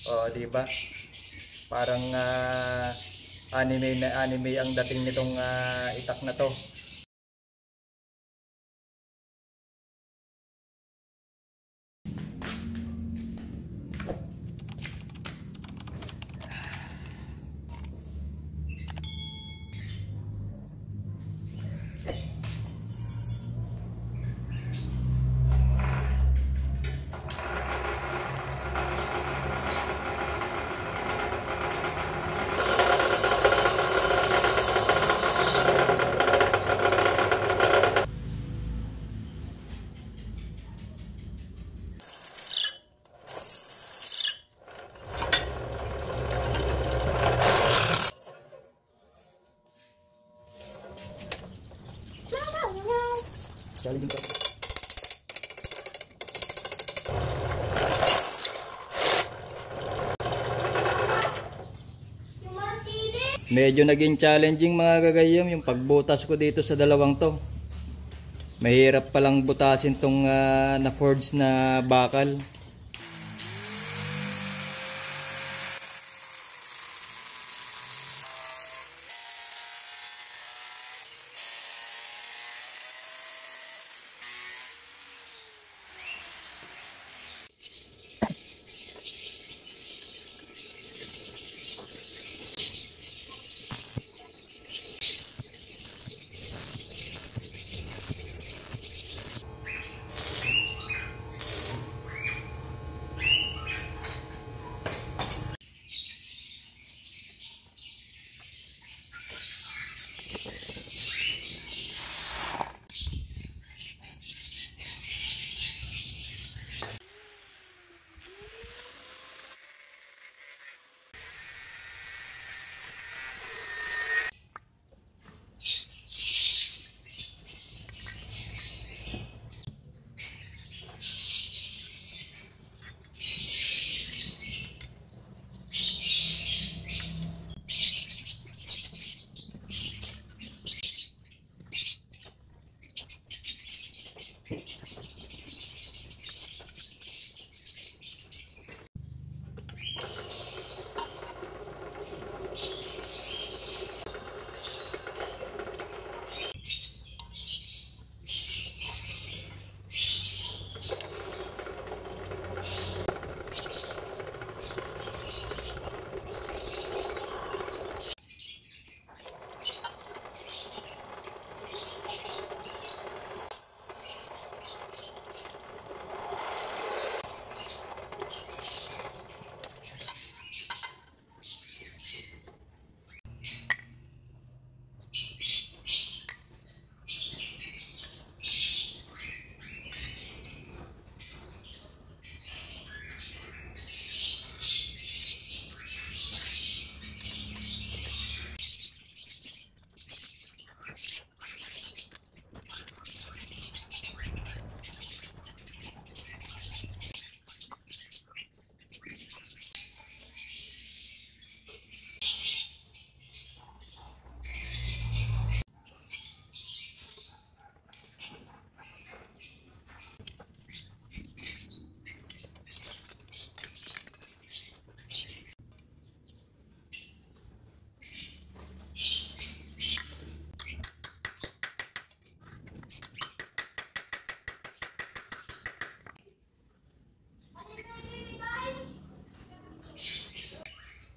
O, di ba? Parang anime na anime ang dating nitong itak na to. Challenging ko. Medyo naging challenging mga kagayam yung pagbutas ko dito sa dalawang to. Mahirap palang butasin tong na-forge na bakal.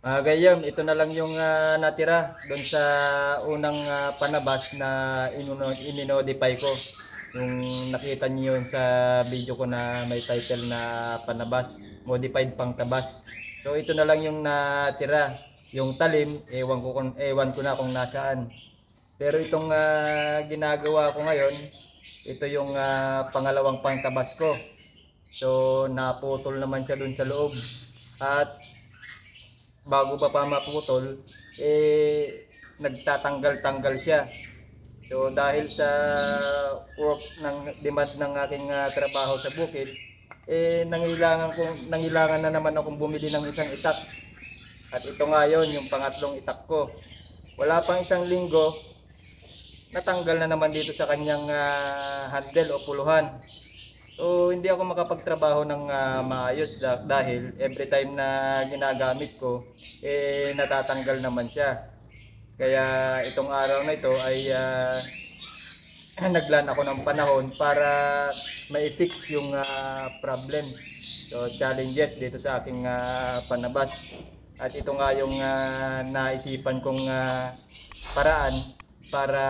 Gayam, ito na lang yung natira doon sa unang panabas na ininodify ko. Yung nakita niyo yun sa video ko na may title na panabas, modified pang tabas. So ito na lang yung natira. Yung talim, ewan ko na kung nasaan. Pero itong ginagawa ko ngayon, ito yung pangalawang pangtabas ko. So naputol naman siya doon sa loob. At bago pa maputol, nagtatanggal-tanggal siya. So dahil sa work ng demand ng aking trabaho sa bukid, nangailangan na naman akong bumili ng isang itak. At ito nga yon, yung pangatlong itak ko. Wala pang isang linggo, natanggal na naman dito sa kanyang handle o puluhan. So hindi ako makapagtrabaho ng maayos dahil every time na ginagamit ko natatanggal naman siya. Kaya itong araw na ito ay naglaan ako ng panahon para ma-fix yung problem. So challenges dito sa aking panabas. At ito nga yung naisipan kong paraan para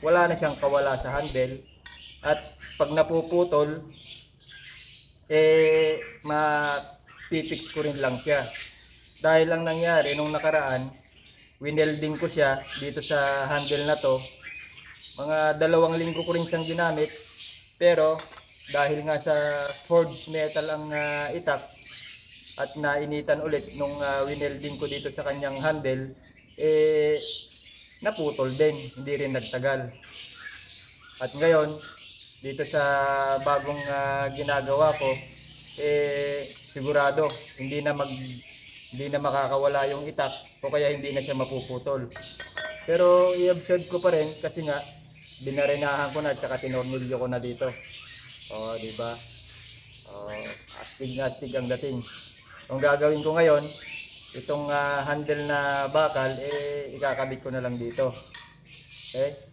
wala na siyang kawala sa handle. At pag napuputol, mapipix ko rin lang siya. Dahil ang nangyari nung nakaraan, winelding ko siya dito sa handle na to. Mga 2 linggo ko rin siyang ginamit, pero dahil nga sa forged metal ang itak at nainitan ulit nung winelding ko dito sa kanyang handle, naputol din, hindi rin nagtagal. At ngayon, dito sa bagong ginagawa ko, sigurado hindi na makakawala yung itak o kaya hindi na siya mapuputol. Pero i-observe ko pa rin kasi nga binarenahan ko na at saka tinornilyo ko na dito. O, di ba? Astig ang dating. Ang gagawin ko ngayon, itong handle na bakal, ikakabit ko na lang dito. Okay?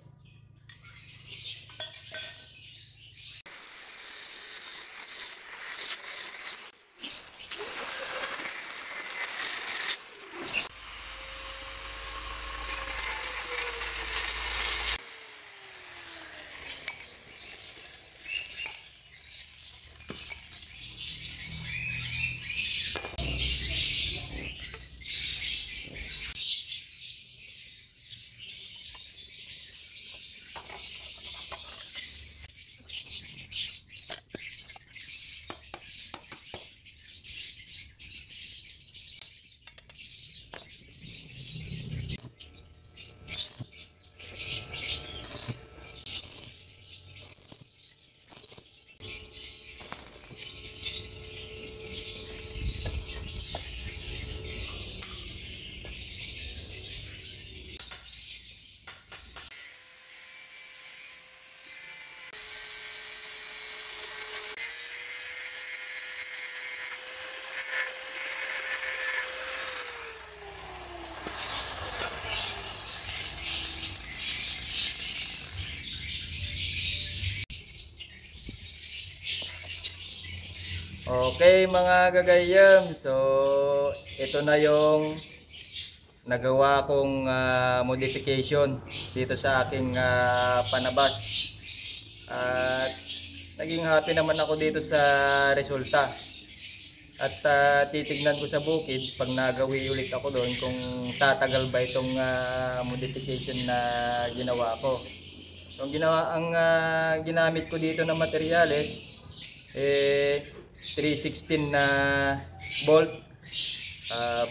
Okay mga gagayam, so ito na yung nagawa kong modification dito sa aking panabas. At naging happy naman ako dito sa resulta. At titignan ko sa bukid pag nagawi ulit ako doon kung tatagal ba itong modification na ginawa ko. So, ang ginamit ko dito na materyales 316 na bolt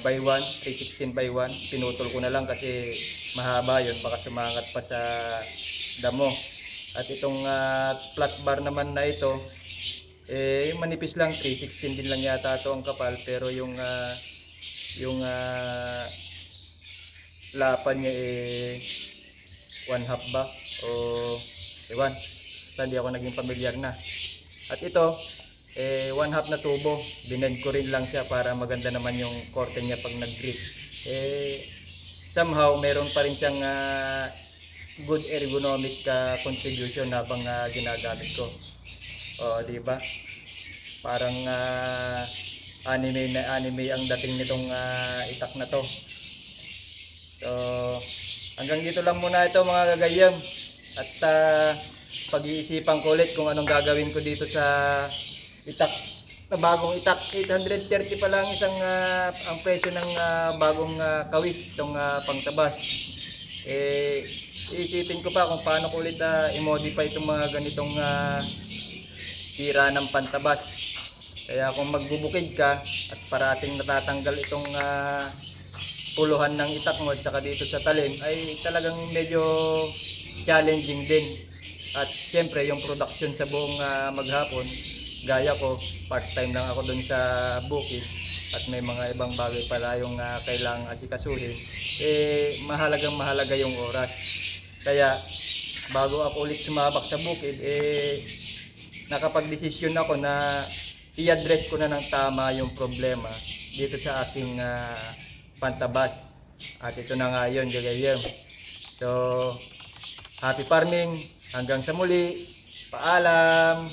by 1, 316 by 1. Pinutol ko na lang kasi mahaba yun, baka sumangat pa sa damo. At itong flat bar naman na ito, yung manipis lang, 316 din lang yata ito ang kapal, pero yung lapan niya 1/2 ba o ewan, hindi ako naging pamilyar na. At ito 1/2 na tubo, binend ko rin lang siya para maganda naman yung korte niya pag nag-grip. Somehow meron pa rin siyang good ergonomic contribution habang ginagamit ko. Di ba? Parang anime na anime ang dating nitong itak na to. So hanggang dito lang muna ito mga gagayam. At pag-iisipan ko ulit kung anong gagawin ko dito sa itak na bagong itak. 830 pa lang ang presyo ng bagong kawis, itong pangtabas. Iisipin ko pa kung paano ko ulit i-modify itong mga ganitong tira ng pantabas. Kaya kung magbubukid ka at parating natatanggal itong puluhan ng itak mo at saka dito sa talim, ay talagang medyo challenging din. At siyempre yung production sa buong maghapon, gaya ko, part-time lang ako doon sa bukid at may mga ibang bagay pala yung kailangang asikasuhin, mahalaga yung oras. Kaya bago ako ulit sumabak sa bukid, nakapag-desisyon ako na i-address ko na ng tama yung problema dito sa aking pantabas. At ito na nga yun, gagayem. So, happy farming. Hanggang sa muli. Paalam.